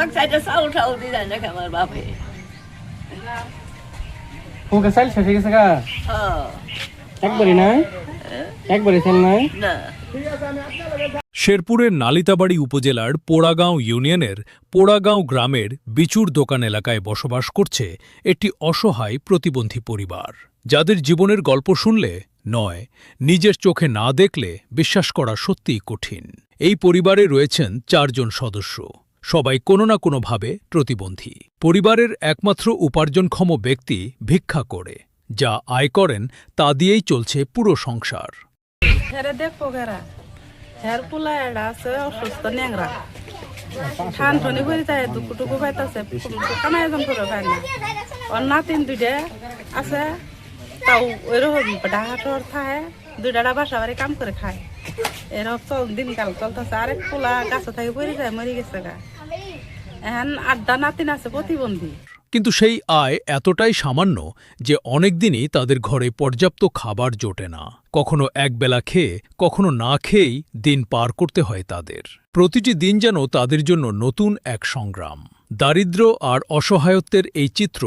আমার চাইটা চাউল টাউল দিয়ে যায় নাকি আমার বাপে। তোমাকে চাইল শেষ হয়ে গেছে গা? হ্যাঁ। একবারই নাই? একবারই চাইল নাই? না। শেরপুরের নালিতাবাড়ি উপজেলার পোড়াগাঁও ইউনিয়নের পোড়াগাঁও গ্রামের বিচুর দোকান এলাকায় বসবাস করছে একটি অসহায় প্রতিবন্ধী পরিবার, যাদের জীবনের গল্প শুনলে নয়, নিজের চোখে না দেখলে বিশ্বাস করা সত্যিই কঠিন। এই পরিবারে রয়েছেন ৪ জন সদস্য, সবাই কোনো না কোনোভাবে প্রতিবন্ধী। পরিবারের একমাত্র উপার্জনক্ষম ব্যক্তি ভিক্ষা করে, যা আয় করেন তা দিয়েই চলছে পুরো সংসার। হেরপুলা এরা আছে অসুস্থ ন্যাংরা ঠানঠনি করে যায় দুকুটুকু পাইতেছে কানা এজন করে পায় না। ওর নাতিন দুইটা আছে, তাও ওইরকম ডাহাটর খায়, দুইটা বাসা বাড়ি কাম করে খায়। এরকম দিনকাল চলতেছে। আরেক পোলা গাছে থেকে পড়ে যায়, মরে গেছে গা। এখন 8টা নাতিন আছে প্রতিবন্ধী। কিন্তু সেই আয় এতটাই সামান্য যে অনেক দিনই তাদের ঘরে পর্যাপ্ত খাবার জোটে না। কখনো একবেলা খেয়ে, কখনো না খেয়েই দিন পার করতে হয় তাদের। প্রতিটি দিন যেন তাদের জন্য নতুন এক সংগ্রাম। দারিদ্র্য আর অসহায়ত্বের এই চিত্র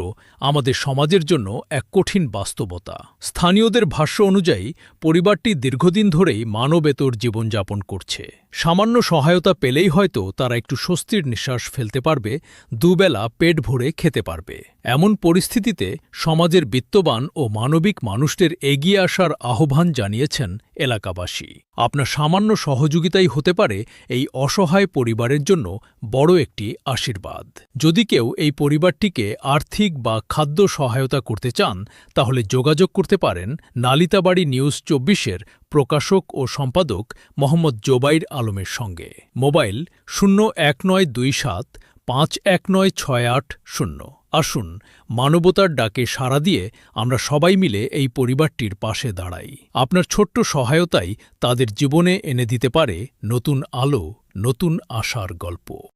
আমাদের সমাজের জন্য এক কঠিন বাস্তবতা। স্থানীয়দের ভাষ্য অনুযায়ী পরিবারটি দীর্ঘদিন ধরেই মানবেতর জীবনযাপন করছে। সামান্য সহায়তা পেলেই হয়তো তারা একটু স্বস্তির নিঃশ্বাস ফেলতে পারবে, দুবেলা পেট ভরে খেতে পারবে। এমন পরিস্থিতিতে সমাজের বিত্তবান ও মানবিক মানুষদের এগিয়ে আসার আহ্বান জানিয়েছেন এলাকাবাসী। আপনার সামান্য সহযোগিতাই হতে পারে এই অসহায় পরিবারের জন্য বড় একটি আশীর্বাদ। যদি কেউ এই পরিবারটিকে আর্থিক বা খাদ্য সহায়তা করতে চান, তাহলে যোগাযোগ করতে পারেন নালিতাবাড়ি নিউজ 24-এর প্রকাশক ও সম্পাদক মোহাম্মদ জোবাইর আলমের সঙ্গে। মোবাইল 01927 519680। আসুন মানবতার ডাকে সাড়া দিয়ে আমরা সবাই মিলে এই পরিবারটির পাশে দাঁড়াই। আপনার ছোট্ট সহায়তাই তাদের জীবনে এনে দিতে পারে নতুন আলো, নতুন আশার গল্প।